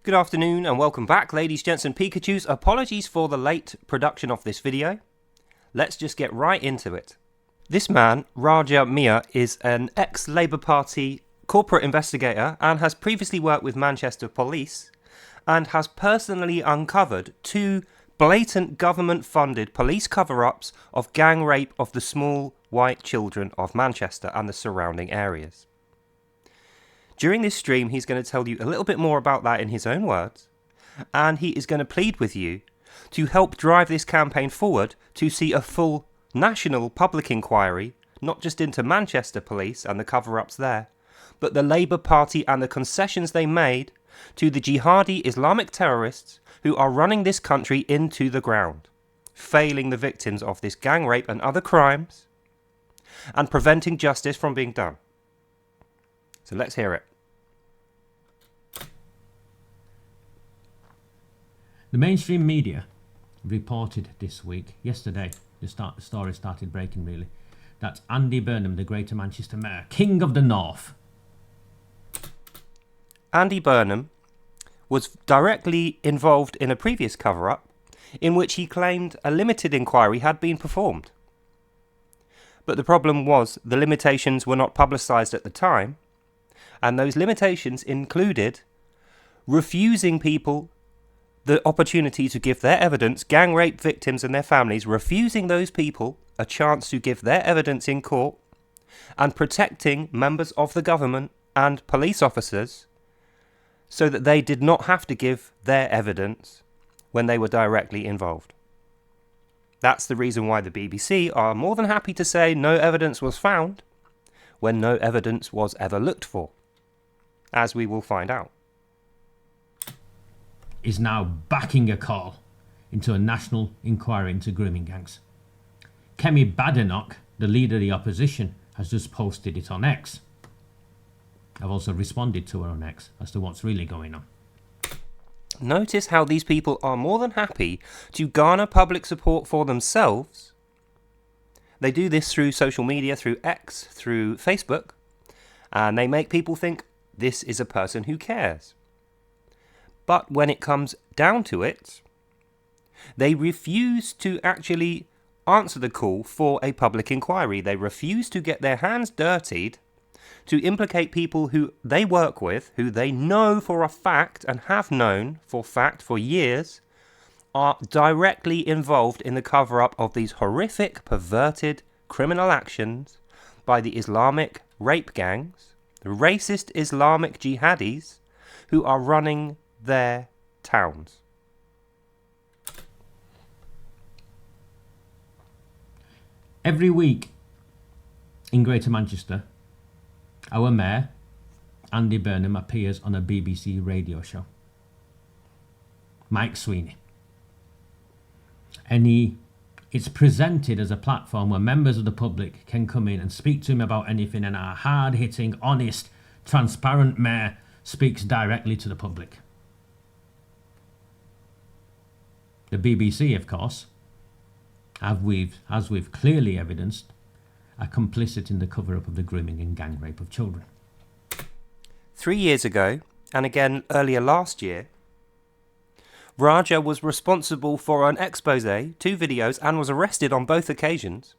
Good afternoon and welcome back, ladies, gents and Pikachus. Apologies for the late production of this video. Let's just get right into it. This man, Raja Mia, is an ex-Labour Party corporate investigator and has previously worked with Manchester Police and has personally uncovered 2 blatant government-funded police cover-ups of gang rape of the small white children of Manchester and the surrounding areas. During this stream, he's going to tell you a little bit more about that in his own words, and he is going to plead with you to help drive this campaign forward to see a full national public inquiry, not just into Manchester Police and the cover-ups there, but the Labour Party and the concessions they made to the jihadi Islamic terrorists who are running this country into the ground, failing the victims of this gang rape and other crimes, and preventing justice from being done. So let's hear it. The mainstream media reported this week, yesterday, the story started breaking really, that Andy Burnham, the Greater Manchester Mayor, King of the North. Andy Burnham was directly involved in a previous cover-up in which he claimed a limited inquiry had been performed. But the problem was the limitations were not publicised at the time, and those limitations included refusing people the opportunity to give their evidence, gang rape victims and their families, refusing those people a chance to give their evidence in court, and protecting members of the government and police officers so that they did not have to give their evidence when they were directly involved. That's the reason why the BBC are more than happy to say no evidence was found when no evidence was ever looked for, as we will find out. Is now backing a call into a national inquiry into grooming gangs. Kemi Badenoch, the leader of the opposition, has just posted it on X. I've also responded to her on X as to what's really going on. Notice how these people are more than happy to garner public support for themselves. They do this through social media, through X, through Facebook, and they make people think this is a person who cares. But when it comes down to it, they refuse to actually answer the call for a public inquiry. They refuse to get their hands dirtied to implicate people who they work with, who they know for a fact and have known for fact for years, are directly involved in the cover-up of these horrific, perverted criminal actions by the Islamic rape gangs, the racist Islamic jihadis who are running their towns. Every week in Greater Manchester, our mayor, Andy Burnham, appears on a BBC radio show. Mike Sweeney. And it's presented as a platform where members of the public can come in and speak to him about anything, and our hard-hitting, honest, transparent mayor speaks directly to the public. The BBC, of course, as we've clearly evidenced, are complicit in the cover-up of the grooming and gang rape of children. 3 years ago, and again earlier last year, Raja was responsible for an expose, 2 videos, and was arrested on both occasions,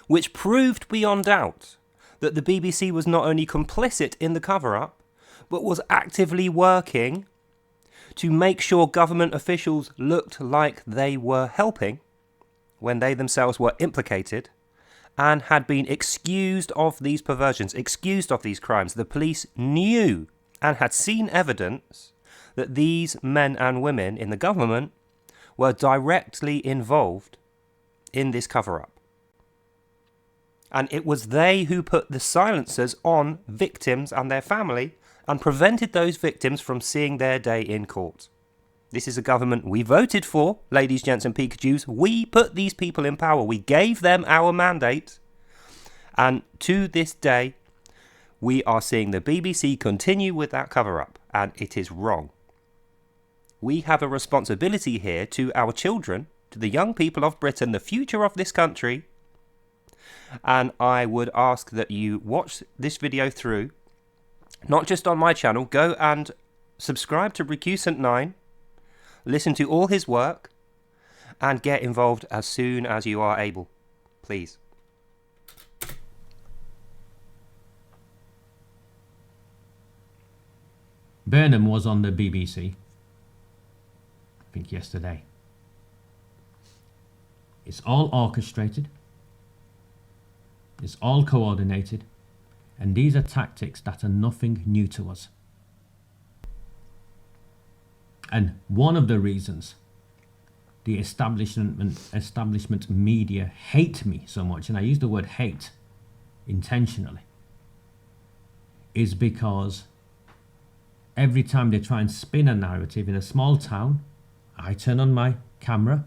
which proved beyond doubt that the BBC was not only complicit in the cover-up, but was actively working to make sure government officials looked like they were helping when they themselves were implicated and had been excused of these perversions, excused of these crimes. The police knew and had seen evidence that these men and women in the government were directly involved in this cover-up. And it was they who put the silencers on victims and their family and prevented those victims from seeing their day in court. This is a government we voted for, ladies, gents and Pikachus. We put these people in power. We gave them our mandate. And to this day, we are seeing the BBC continue with that cover-up. And it is wrong. We have a responsibility here to our children, to the young people of Britain, the future of this country. And I would ask that you watch this video through, not just on my channel. Go and subscribe to Recusant9, listen to all his work, and get involved as soon as you are able. Please. Burnham was on the BBC, I think yesterday. It's all orchestrated. It's all coordinated. And these are tactics that are nothing new to us. And one of the reasons the establishment media hate me so much, and I use the word hate intentionally, is because every time they try and spin a narrative in a small town, I turn on my camera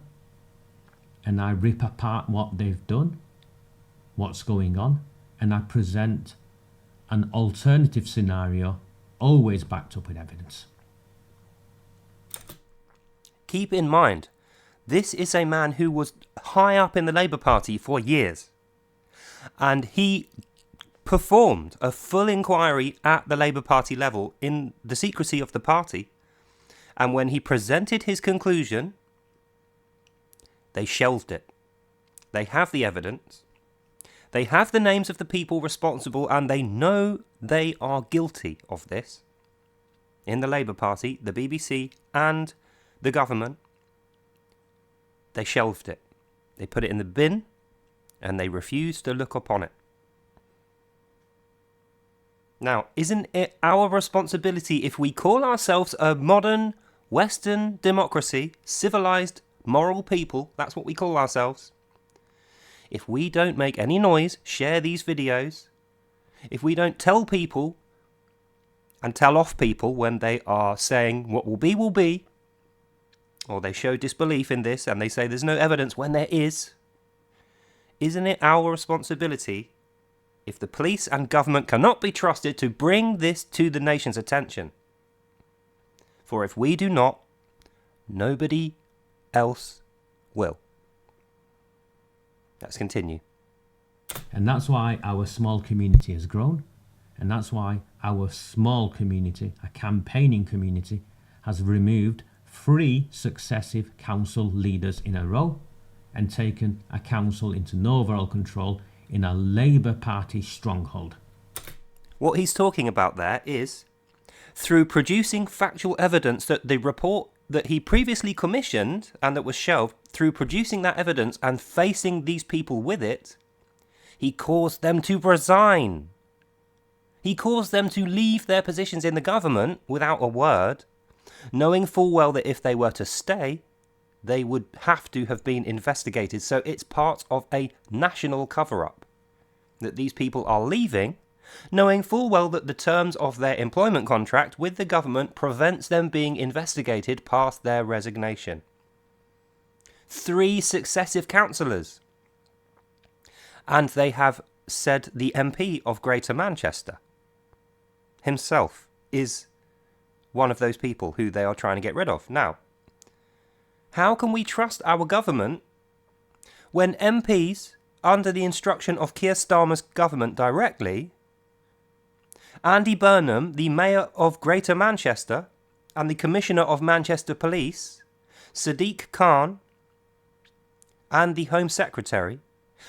and I rip apart what they've done, what's going on, and I present an alternative scenario, always backed up with evidence. Keep in mind, this is a man who was high up in the Labour Party for years. And he performed a full inquiry at the Labour Party level in the secrecy of the party. And when he presented his conclusion, they shelved it. They have the evidence. They have the names of the people responsible, and they know they are guilty of this. In the Labour Party, the BBC and the government, they shelved it. They put it in the bin, and they refused to look upon it. Now, isn't it our responsibility, if we call ourselves a modern Western democracy, civilized, moral people, that's what we call ourselves, if we don't make any noise, share these videos, if we don't tell people and tell off people when they are saying what will be, or they show disbelief in this and they say there's no evidence when there is, isn't it our responsibility, if the police and government cannot be trusted, to bring this to the nation's attention? For if we do not, nobody else will. Let's continue. And that's why our small community has grown. And that's why our small community, a campaigning community, has removed 3 successive council leaders in a row and taken a council into no overall control in a Labour Party stronghold. What he's talking about there is, through producing factual evidence that the report that he previously commissioned and that was shelved, through producing that evidence and facing these people with it, he caused them to resign. He caused them to leave their positions in the government without a word, knowing full well that if they were to stay, they would have to have been investigated. So it's part of a national cover-up that these people are leaving, knowing full well that the terms of their employment contract with the government prevents them being investigated past their resignation. 3 successive councillors. And they have said the MP of Greater Manchester himself is one of those people who they are trying to get rid of. Now, how can we trust our government when MPs, under the instruction of Keir Starmer's government directly, Andy Burnham, the Mayor of Greater Manchester, and the Commissioner of Manchester Police, Sadiq Khan, and the Home Secretary,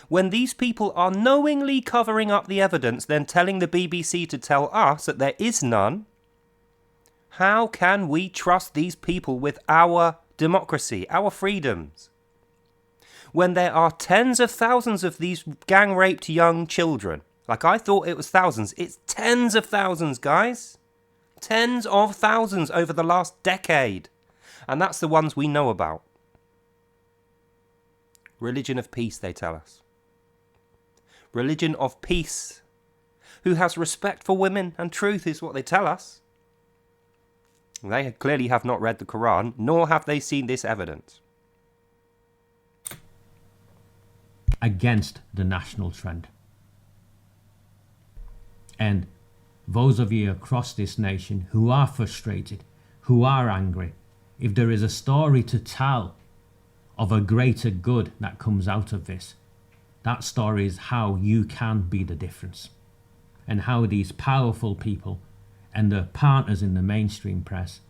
when these people are knowingly covering up the evidence, then telling the BBC to tell us that there is none, how can we trust these people with our democracy, our freedoms? When there are tens of thousands of these gang-raped young children, like I thought it was thousands, it's tens of thousands, guys. Tens of thousands over the last decade. And that's the ones we know about. Religion of peace, they tell us. Religion of peace. Who has respect for women and truth is what they tell us. They clearly have not read the Koran, nor have they seen this evidence. Against the national trend. And those of you across this nation who are frustrated, who are angry, if there is a story to tell of a greater good that comes out of this, that story is how you can be the difference, and how these powerful people and their partners in the mainstream press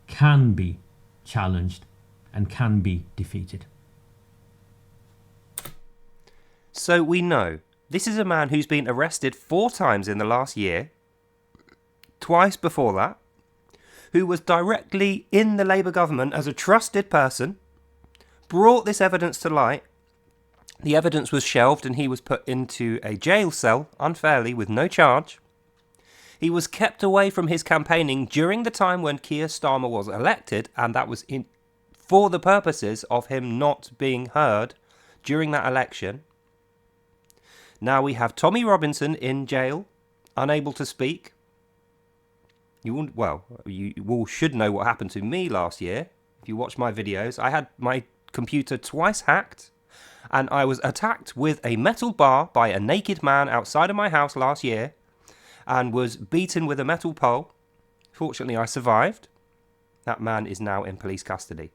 can be challenged and can be defeated. So we know this is a man who's been arrested 4 times in the last year, twice before that, who was directly in the Labour government as a trusted person, brought this evidence to light. The evidence was shelved and he was put into a jail cell unfairly with no charge. He was kept away from his campaigning during the time when Keir Starmer was elected, and that was for the purposes of him not being heard during that election. Now we have Tommy Robinson in jail, unable to speak. You all should know what happened to me last year. If you watch my videos, I had my computer twice hacked, and I was attacked with a metal bar by a naked man outside of my house last year, and was beaten with a metal pole. Fortunately, I survived. That man is now in police custody.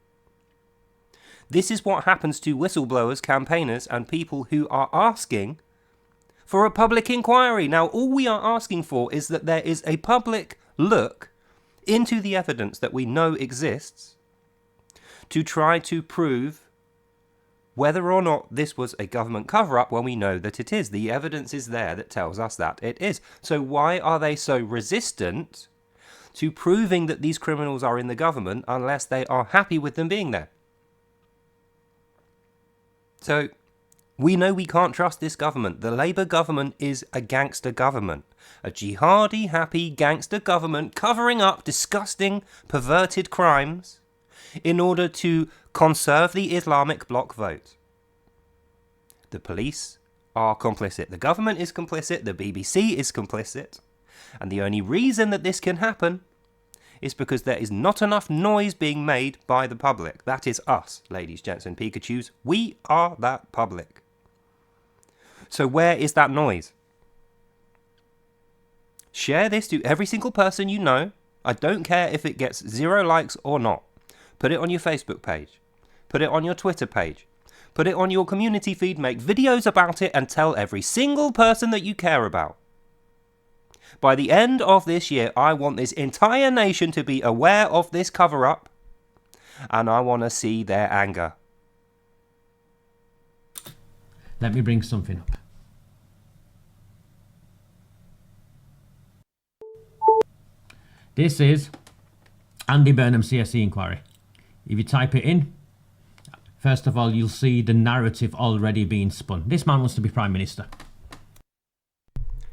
This is what happens to whistleblowers, campaigners, and people who are asking for a public inquiry. Now, all we are asking for is that there is a public look into the evidence that we know exists to try to prove whether or not this was a government cover-up when we know that it is. The evidence is there that tells us that it is. So why are they so resistant to proving that these criminals are in the government unless they are happy with them being there? So we know we can't trust this government. The Labour government is a gangster government. A jihadi, happy gangster government covering up disgusting, perverted crimes in order to conserve the Islamic bloc vote. The police are complicit. The government is complicit. The BBC is complicit. And the only reason that this can happen is because there is not enough noise being made by the public. That is us, ladies, gents and Pikachus. We are that public. So where is that noise? Share this to every single person you know. I don't care if it gets 0 likes or not. Put it on your Facebook page. Put it on your Twitter page. Put it on your community feed. Make videos about it and tell every single person that you care about. By the end of this year, I want this entire nation to be aware of this cover-up, and I want to see their anger. Let me bring something up. This is Andy Burnham CSE Enquiry. If you type it in, first of all, you'll see the narrative already being spun. This man wants to be Prime Minister.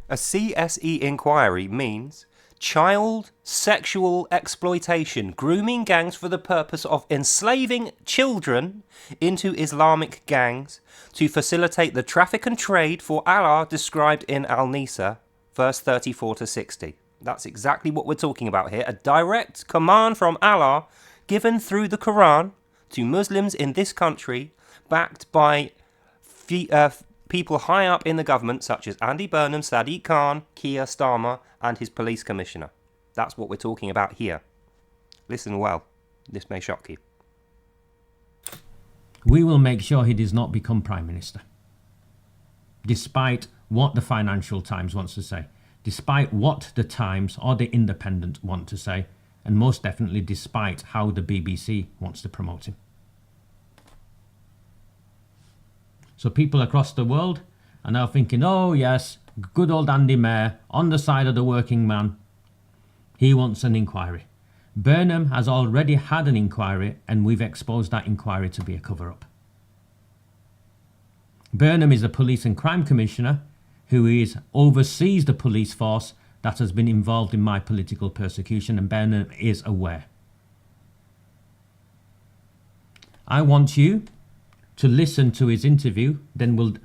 A CSE inquiry means child sexual exploitation, grooming gangs for the purpose of enslaving children into Islamic gangs to facilitate the traffic and trade for Allah described in Al-Nisa, verse 34 to 60. That's exactly what we're talking about here. A direct command from Allah given through the Quran to Muslims in this country, backed by people high up in the government, such as Andy Burnham, Sadiq Khan, Keir Starmer, and his police commissioner. That's what we're talking about here. Listen well. This may shock you. We will make sure he does not become Prime Minister, despite what the Financial Times wants to say, despite what the Times or the Independent want to say, and most definitely despite how the BBC wants to promote him. So people across the world are now thinking, oh yes, good old Andy Mair on the side of the working man. He wants an inquiry. Burnham has already had an inquiry, and we've exposed that inquiry to be a cover-up. Burnham is a police and crime commissioner who oversees the police force that has been involved in my political persecution, and Burnham is aware. I want you to listen to his interview, then we'll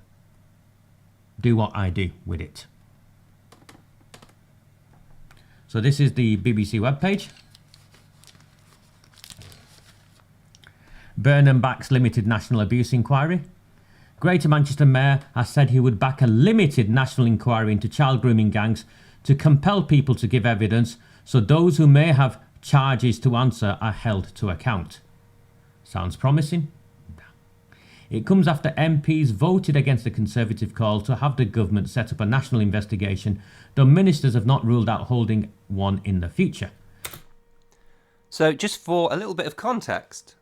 do what I do with it. So this is the BBC webpage. Burnham backs limited national abuse inquiry. Greater Manchester Mayor has said he would back a limited national inquiry into child grooming gangs to compel people to give evidence so those who may have charges to answer are held to account. Sounds promising? It comes after MPs voted against the Conservative call to have the government set up a national investigation, though ministers have not ruled out holding one in the future. So just for a little bit of context,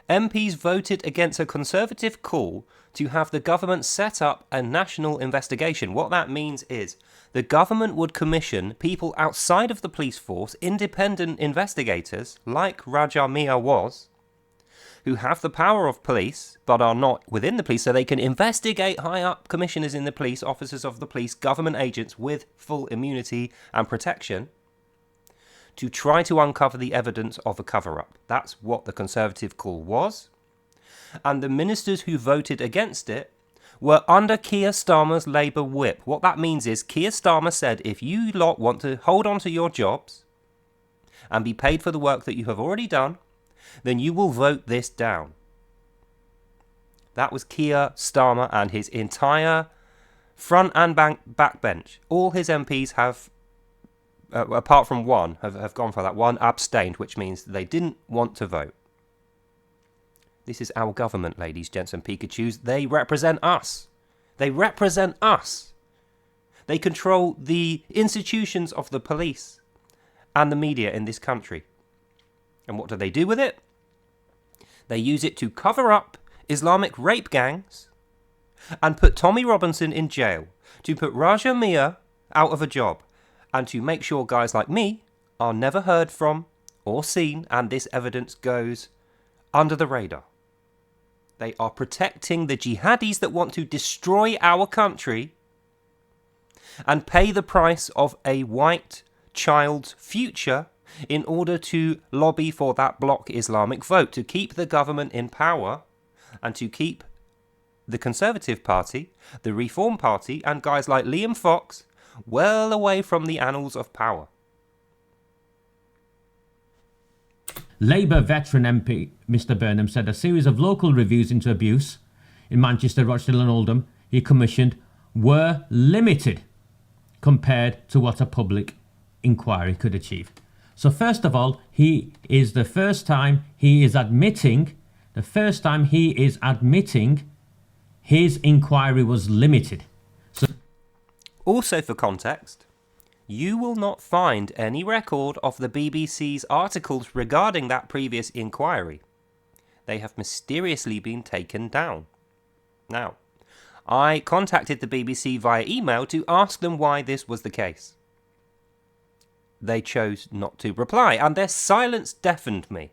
MPs voted against a Conservative call to have the government set up a national investigation. What that means is the government would commission people outside of the police force, independent investigators, like Raja Mia was, who have the power of police but are not within the police, so they can investigate high up commissioners in the police, officers of the police, government agents with full immunity and protection, to try to uncover the evidence of a cover-up. That's what the Conservative call was. And the ministers who voted against it were under Keir Starmer's Labour whip. What that means is Keir Starmer said, if you lot want to hold on to your jobs and be paid for the work that you have already done, then you will vote this down. That was Keir Starmer and his entire front and back bench. All his MPs have, apart from one, have gone for that. One abstained, which means they didn't want to vote. This is our government, ladies, gents and Pikachus. They represent us. They represent us. They control the institutions of the police and the media in this country. And what do they do with it? They use it to cover up Islamic rape gangs and put Tommy Robinson in jail, to put Raja Mia out of a job, and to make sure guys like me are never heard from or seen, and this evidence goes under the radar. They are protecting the jihadis that want to destroy our country and pay the price of a white child's future in order to lobby for that bloc Islamic vote, to keep the government in power and to keep the Conservative Party, the Reform Party, and guys like Liam Fox well away from the annals of power. Labour veteran MP Mr Burnham said a series of local reviews into abuse in Manchester, Rochdale and Oldham he commissioned were limited compared to what a public inquiry could achieve. So first of all, the first time he is admitting his inquiry was limited. So, also for context, you will not find any record of the BBC's articles regarding that previous inquiry. They have mysteriously been taken down. Now, I contacted the BBC via email to ask them why this was the case. They chose not to reply, and their silence deafened me.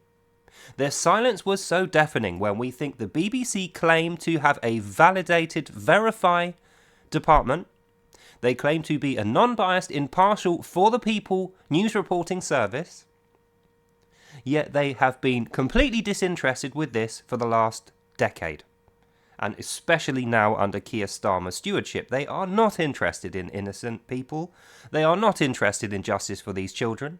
Their silence was so deafening when we think the BBC claim to have a validated, verify department. They claim to be a non-biased, impartial, for the people news reporting service. Yet they have been completely disinterested with this for the last decade. And especially now under Keir Starmer's stewardship, they are not interested in innocent people. They are not interested in justice for these children.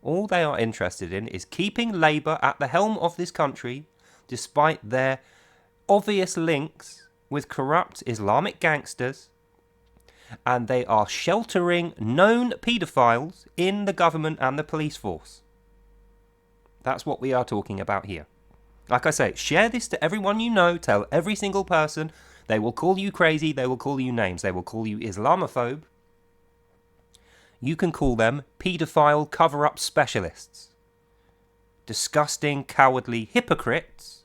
All they are interested in is keeping Labour at the helm of this country, despite their obvious links with corrupt Islamic gangsters. And they are sheltering known paedophiles in the government and the police force. That's what we are talking about here. Like I say, share this to everyone you know, tell every single person. They will call you crazy, they will call you names, they will call you Islamophobe. You can call them paedophile cover-up specialists, disgusting, cowardly hypocrites,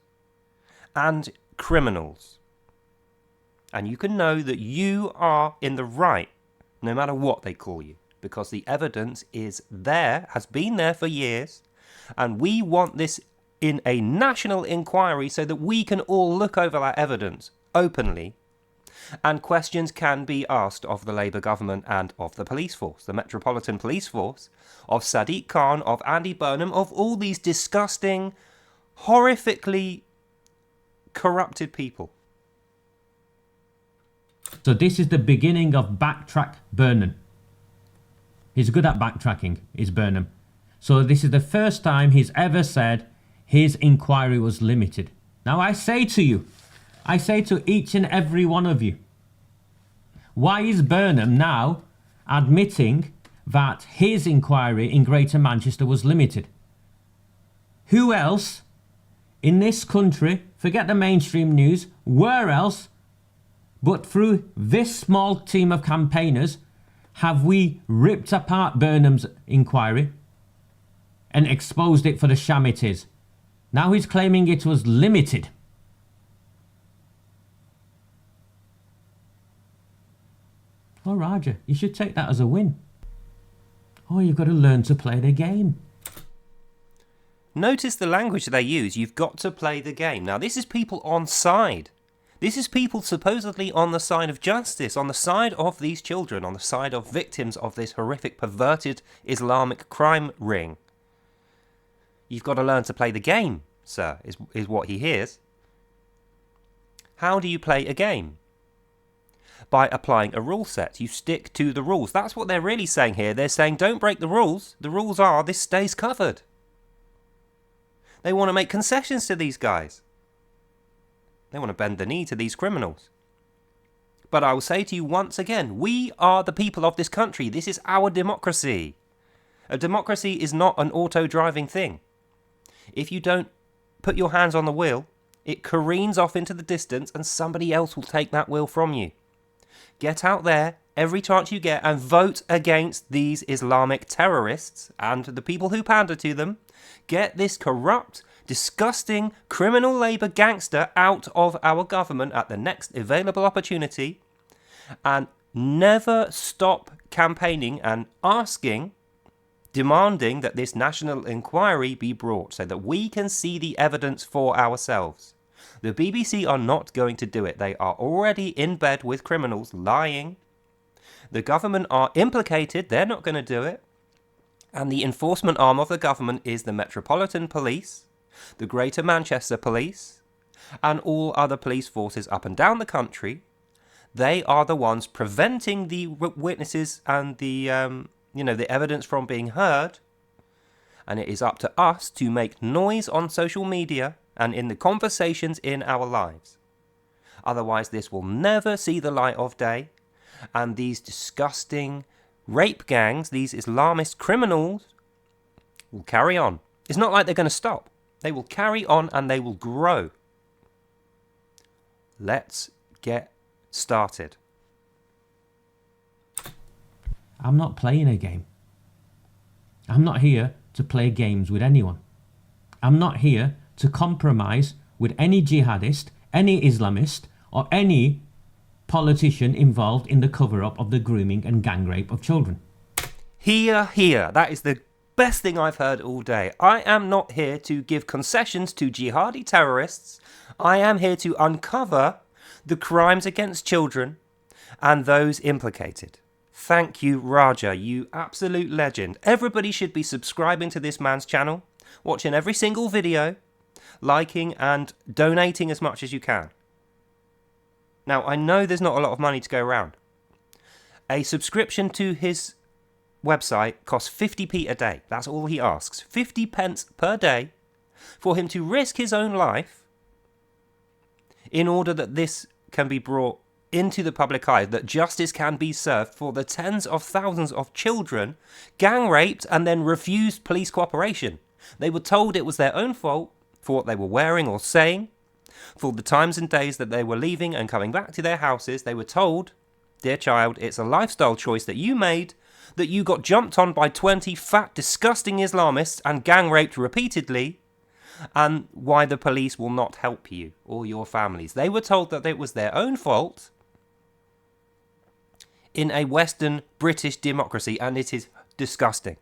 and criminals. And you can know that you are in the right, no matter what they call you, because the evidence is there, has been there for years, and we want this in a national inquiry so that we can all look over that evidence openly, and questions can be asked of the Labour government and of the police force, the Metropolitan Police Force, of Sadiq Khan, of Andy Burnham, of all these disgusting, horrifically corrupted people. So this is the beginning of Backtrack Burnham. He's good at backtracking, is Burnham. So this is the first time he's ever said his inquiry was limited. Now I say to each and every one of you, why is Burnham now admitting that his inquiry in Greater Manchester was limited? Who else in this country, forget the mainstream news, where else but through this small team of campaigners have we ripped apart Burnham's inquiry and exposed it for the sham it is? Now he's claiming it was limited. Oh, Raja, you should take that as a win. Oh, you've got to learn to play the game. Notice the language they use. You've got to play the game. Now, this is people on side. This is people supposedly on the side of justice, on the side of these children, on the side of victims of this horrific, perverted Islamic crime ring. You've got to learn to play the game, sir, is what he hears. How do you play a game? By applying a rule set. You stick to the rules. That's what they're really saying here. They're saying don't break the rules. The rules are this stays covered. They want to make concessions to these guys. They want to bend the knee to these criminals. But I will say to you once again, we are the people of this country. This is our democracy. A democracy is not an auto-driving thing. If you don't put your hands on the wheel, it careens off into the distance and somebody else will take that wheel from you. Get out there every chance you get and vote against these Islamic terrorists and the people who pander to them. Get this corrupt, disgusting, criminal Labour gangster out of our government at the next available opportunity, and never stop campaigning and asking, demanding that this national inquiry be brought so that we can see the evidence for ourselves. The BBC are not going to do it. They are already in bed with criminals lying. The government are implicated. They're not going to do it. And the enforcement arm of the government is the Metropolitan Police, the Greater Manchester Police, and all other police forces up and down the country. They are the ones preventing the witnesses and the evidence from being heard. And it is up to us to make noise on social media and in the conversations in our lives. Otherwise, this will never see the light of day, and these disgusting rape gangs, these Islamist criminals, will carry on. It's not like they're going to stop. They will carry on and they will grow. Let's get started. I'm not playing a game. I'm not here to play games with anyone. I'm not here to compromise with any jihadist, any Islamist, or any politician involved in the cover-up of the grooming and gang rape of children. Hear, hear. That is the best thing I've heard all day. I am not here to give concessions to jihadi terrorists. I am here to uncover the crimes against children and those implicated. Thank you, Raja, you absolute legend. Everybody should be subscribing to this man's channel, watching every single video, liking and donating as much as you can. Now, I know there's not a lot of money to go around. A subscription to his website costs 50p a day. That's all he asks. 50 pence per day for him to risk his own life in order that this can be brought into the public eye, that justice can be served for the tens of thousands of children gang raped and then refused police cooperation. They were told it was their own fault for what they were wearing or saying, for the times and days that they were leaving and coming back to their houses. They were told, dear child, it's a lifestyle choice that you made, that you got jumped on by 20 fat, disgusting Islamists and gang raped repeatedly, and why the police will not help you or your families. They were told that it was their own fault in a Western British democracy, and it is disgusting.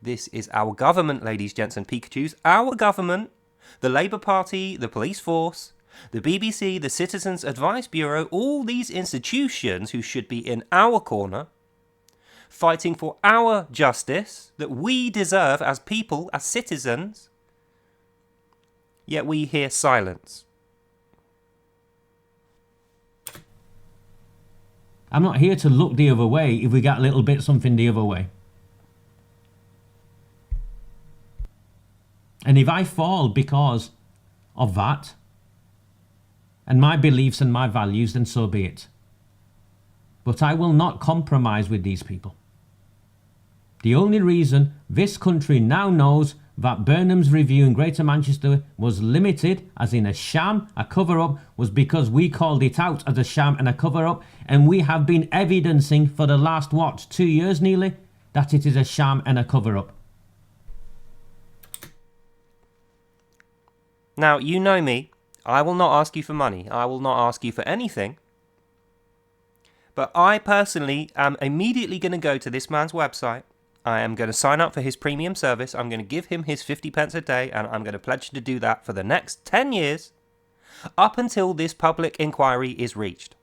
This is our government, ladies, gents and Pikachus. Our government, the Labour Party, the police force, the BBC, the Citizens Advice Bureau, all these institutions who should be in our corner, fighting for our justice that we deserve as people, as citizens, yet we hear silence. I'm not here to look the other way if we got a little bit something the other way. And if I fall because of that, and my beliefs and my values, then so be it. But I will not compromise with these people. The only reason this country now knows that Burnham's review in Greater Manchester was limited, as in a sham, a cover-up, was because we called it out as a sham and a cover-up, and we have been evidencing for the last, 2 years nearly, that it is a sham and a cover-up. Now, you know me. I will not ask you for money. I will not ask you for anything. But I personally am immediately going to go to this man's website. I am going to sign up for his premium service. I'm going to give him his 50 pence a day, and I'm going to pledge to do that for the next 10 years, up until this public inquiry is reached.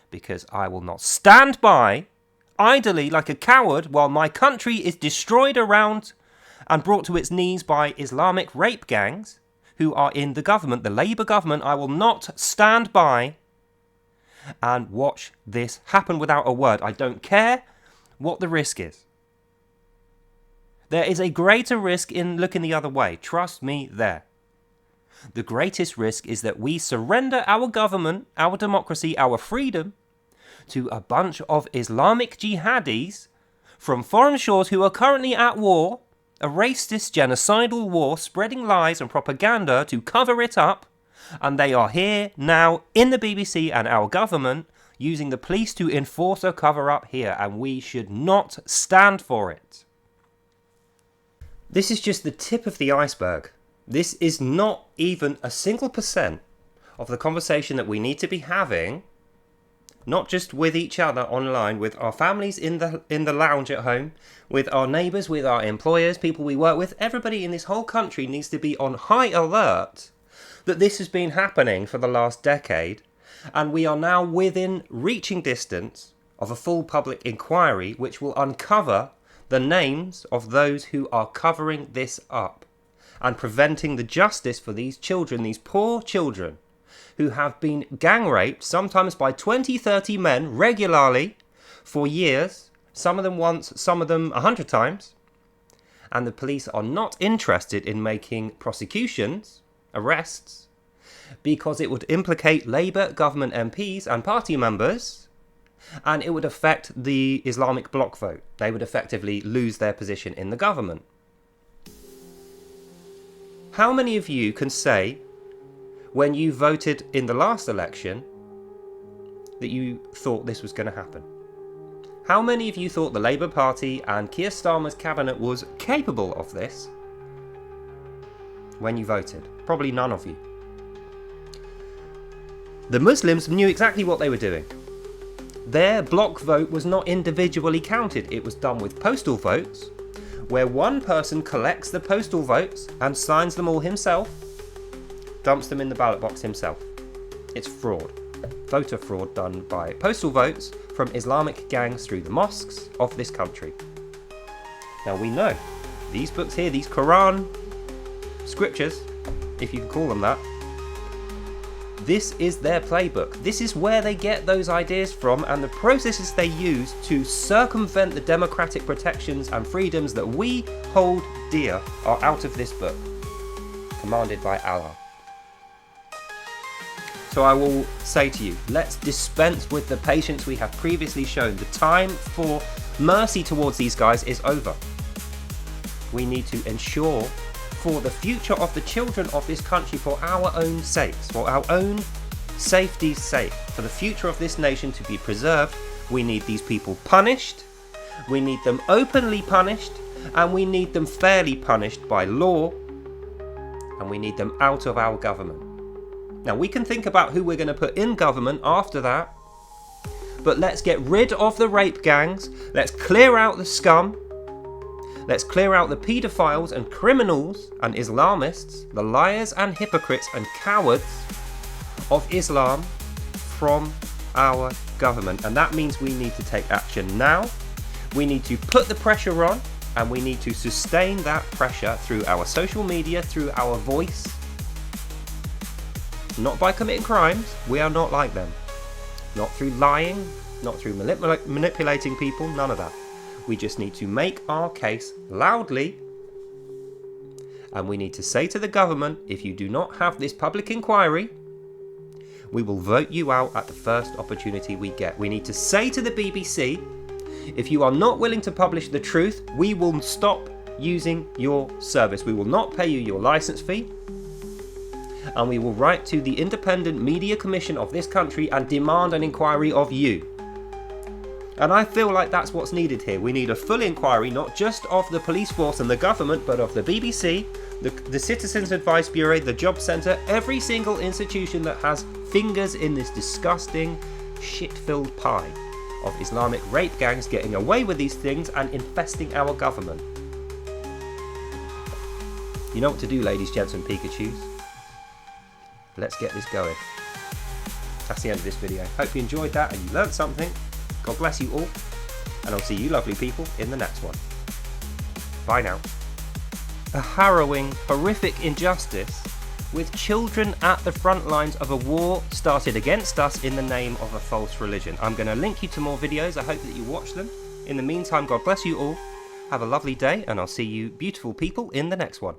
Because I will not stand by idly like a coward while my country is destroyed around and brought to its knees by Islamic rape gangs who are in the government, the Labour government. I will not stand by and watch this happen without a word. I don't care what the risk is. There is a greater risk in looking the other way. Trust me there. The greatest risk is that we surrender our government, our democracy, our freedom to a bunch of Islamic jihadis from foreign shores who are currently at war, a racist, genocidal war, spreading lies and propaganda to cover it up, and they are here now in the BBC and our government using the police to enforce a cover-up here, and we should not stand for it. This is just the tip of the iceberg. This is not even a single % of the conversation that we need to be having, not just with each other online, with our families in the lounge at home, with our neighbours, with our employers, people we work with. Everybody in this whole country needs to be on high alert that this has been happening for the last decade, and we are now within reaching distance of a full public inquiry which will uncover the names of those who are covering this up and preventing the justice for these children, these poor children who have been gang raped, sometimes by 20, 30 men regularly for years, some of them once, some of them 100 times, and the police are not interested in making prosecutions, arrests, because it would implicate Labour government MPs and party members, and it would affect the Islamic bloc vote. They would effectively lose their position in the government. How many of you can say, when you voted in the last election, that you thought this was going to happen? How many of you thought the Labour Party and Keir Starmer's cabinet was capable of this when you voted? Probably none of you. The Muslims knew exactly what they were doing. Their block vote was not individually counted. It was done with postal votes, where one person collects the postal votes and signs them all himself, dumps them in the ballot box himself. It's fraud. Voter fraud done by postal votes from Islamic gangs through the mosques of this country. Now we know, these books here, these Koran scriptures, if you can call them that, this is their playbook. This is where they get those ideas from, and the processes they use to circumvent the democratic protections and freedoms that we hold dear are out of this book, commanded by Allah. So I will say to you, let's dispense with the patience we have previously shown. The time for mercy towards these guys is over. We need to ensure, for the future of the children of this country, for our own sakes, for our own safety's sake, for the future of this nation to be preserved, We need these people punished. We need them openly punished. And we need them fairly punished by law. And we need them out of our government. Now, we can think about who we're going to put in government after that. But let's get rid of the rape gangs. Let's clear out the scum. Let's clear out the paedophiles and criminals and Islamists, the liars and hypocrites and cowards of Islam from our government. And that means we need to take action now. We need to put the pressure on, and we need to sustain that pressure through our social media, through our voice. Not by committing crimes. We are not like them. Not through lying, not through manipulating people, none of that. We just need to make our case loudly, and we need to say to the government, if you do not have this public inquiry, we will vote you out at the first opportunity we get. We need to say to the BBC, if you are not willing to publish the truth, we will stop using your service. We will not pay you your license fee, and we will write to the Independent Media Commission of this country and demand an inquiry of you. And I feel like that's what's needed here. We need a full inquiry, not just of the police force and the government, but of the BBC, the Citizens Advice Bureau, the Job Centre, every single institution that has fingers in this disgusting, shit-filled pie of Islamic rape gangs getting away with these things and infesting our government. You know what to do, ladies, gents and Pikachus. Let's get this going. That's the end of this video. Hope you enjoyed that and you learned something. God bless you all, and I'll see you lovely people in the next one. Bye now. A harrowing, horrific injustice with children at the front lines of a war started against us in the name of a false religion. I'm going to link you to more videos. I hope that you watch them. In the meantime, God bless you all. Have a lovely day, and I'll see you beautiful people in the next one.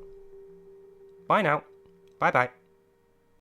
Bye now. Bye bye.